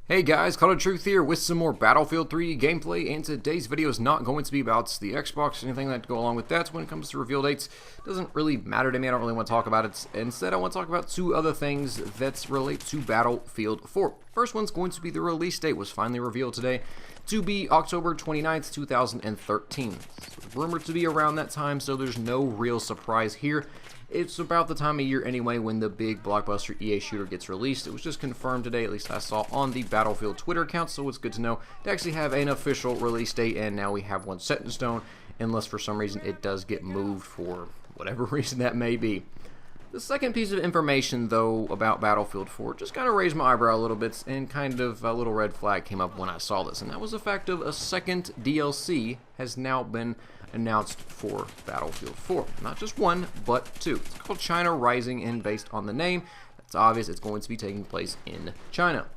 Hey guys, Call of Truth here with some more Battlefield 3 gameplay, and today's video is not going to be about the Xbox or anything that to go along with that. When it comes to reveal dates, it doesn't really matter to me. I don't really want to talk about it. Instead, I want to talk about two other things that relate to Battlefield 4. First one's going to be the release date was finally revealed today to be October 29th, 2013. It's rumored to be around that time, so there's no real surprise here. It's about the time of year anyway when the big blockbuster EA shooter gets released. It was just confirmed today, at least I saw on the Battlefield Twitter account, so it's good to know to actually have an official release date, and now we have one set in stone, unless for some reason it does get moved for whatever reason that may be. The second piece of information, though, about Battlefield 4 just kind of raised my eyebrow a little bit, and kind of a little red flag came up when I saw this, and that was the fact of a second DLC has now been announced for Battlefield 4. Not just one, but two. It's called China Rising, and based on the name, it's obvious it's going to be taking place in China.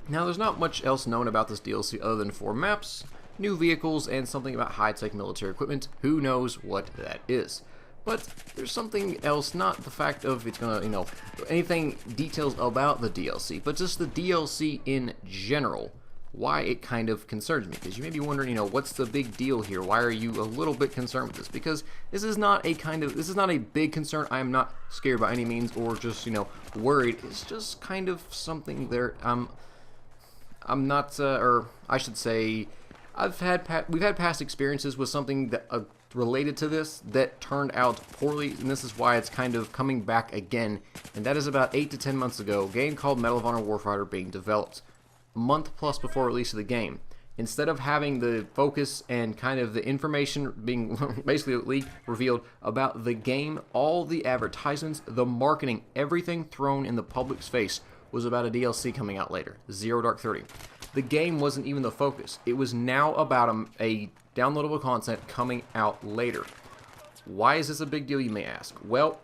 Now, there's not much else known about this DLC other than 4 maps, new vehicles, and something about high-tech military equipment. Who knows what that is? But there's something else, not the fact of it's gonna, anything details about the DLC, but just the DLC in general. Why it kind of concerns me, because you may be wondering, what's the big deal here? Why are you a little bit concerned with this? Because this is not a big concern. I am not scared by any means, or just worried. It's just kind of something there. I'm not, or I should say, we've had past experiences with something that related to this that turned out poorly, and this is why it's kind of coming back again. And that is about 8 to 10 months ago, a game called Medal of Honor Warfighter being developed. Month plus before release of the game, instead of having the focus and kind of the information being basically leaked, revealed about the game, all the advertisements, the marketing, everything thrown in the public's face was about a DLC coming out later, Zero Dark 30. The game wasn't even the focus. It was now about a downloadable content coming out later. Why is this a big deal, you may ask? Well,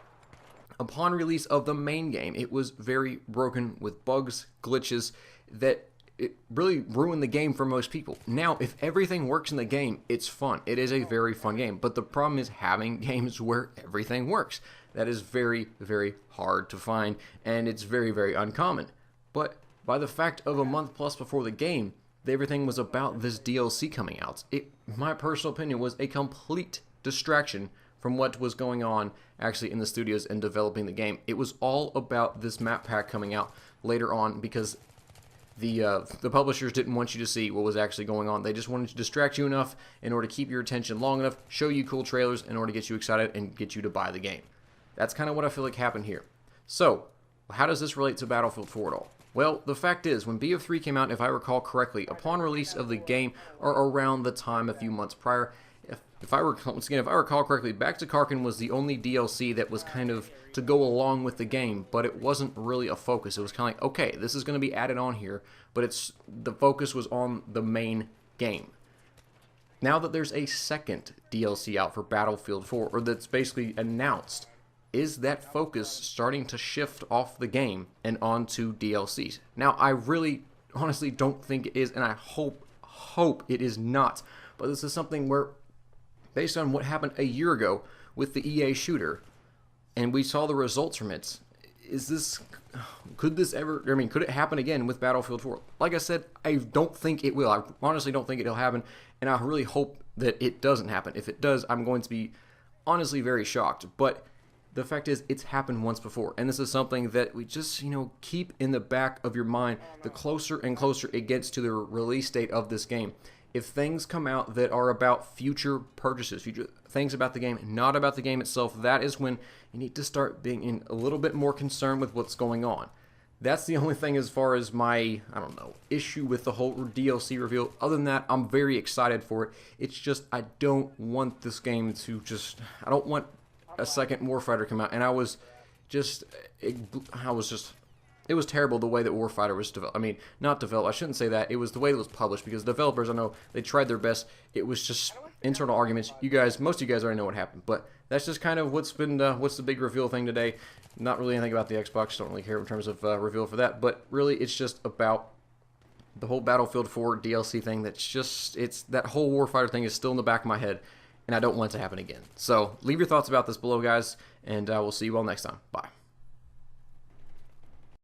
upon release of the main game, it was very broken with bugs, glitches, that it really ruined the game for most people. Now, if everything works in the game, it's fun. It is a very fun game. But the problem is having games where everything works. That is very, very hard to find, and it's very, very uncommon. But by the fact of a month plus before the game, everything was about this DLC coming out. My personal opinion, was a complete distraction from what was going on actually in the studios and developing the game. It was all about this map pack coming out later on, because the publishers didn't want you to see what was actually going on. They just wanted to distract you enough in order to keep your attention long enough, show you cool trailers in order to get you excited and get you to buy the game. That's kind of what I feel like happened here. So, how does this relate to Battlefield 4 at all? Well, the fact is, when BF3 came out, if I recall correctly, upon release of the game, or around the time a few months prior, if I recall correctly, Back to Karkin was the only DLC that was kind of to go along with the game, but it wasn't really a focus. It was kind of like, okay, this is going to be added on here, but the focus was on the main game. Now that there's a second DLC out for Battlefield 4, or that's basically announced, is that focus starting to shift off the game and onto DLCs? Now, I really, honestly don't think it is, and I hope it is not. But this is something where, based on what happened a year ago with the EA shooter, and we saw the results from it, could it happen again with Battlefield 4? Like I said, I don't think it will. I honestly don't think it'll happen, and I really hope that it doesn't happen. If it does, I'm going to be honestly very shocked. But the fact is, it's happened once before, and this is something that we just, keep in the back of your mind the closer and closer it gets to the release date of this game. If things come out that are about future purchases, future things about the game, not about the game itself, that is when you need to start being a little bit more concerned with what's going on. That's the only thing as far as my, issue with the whole DLC reveal. Other than that, I'm very excited for it. It's just, I don't want this game to I don't want a second Warfighter to come out, and it was terrible the way that Warfighter was developed. I mean, not developed, I shouldn't say that. It was the way it was published, because developers, I know, they tried their best. It was just internal arguments. Most of you guys already know what happened, but that's just kind of what's the big reveal thing today. Not really anything about the Xbox, don't really care in terms of reveal for that, but really it's just about the whole Battlefield 4 DLC thing. That whole Warfighter thing is still in the back of my head, and I don't want it to happen again. So, leave your thoughts about this below, guys, and we'll see you all next time. Bye.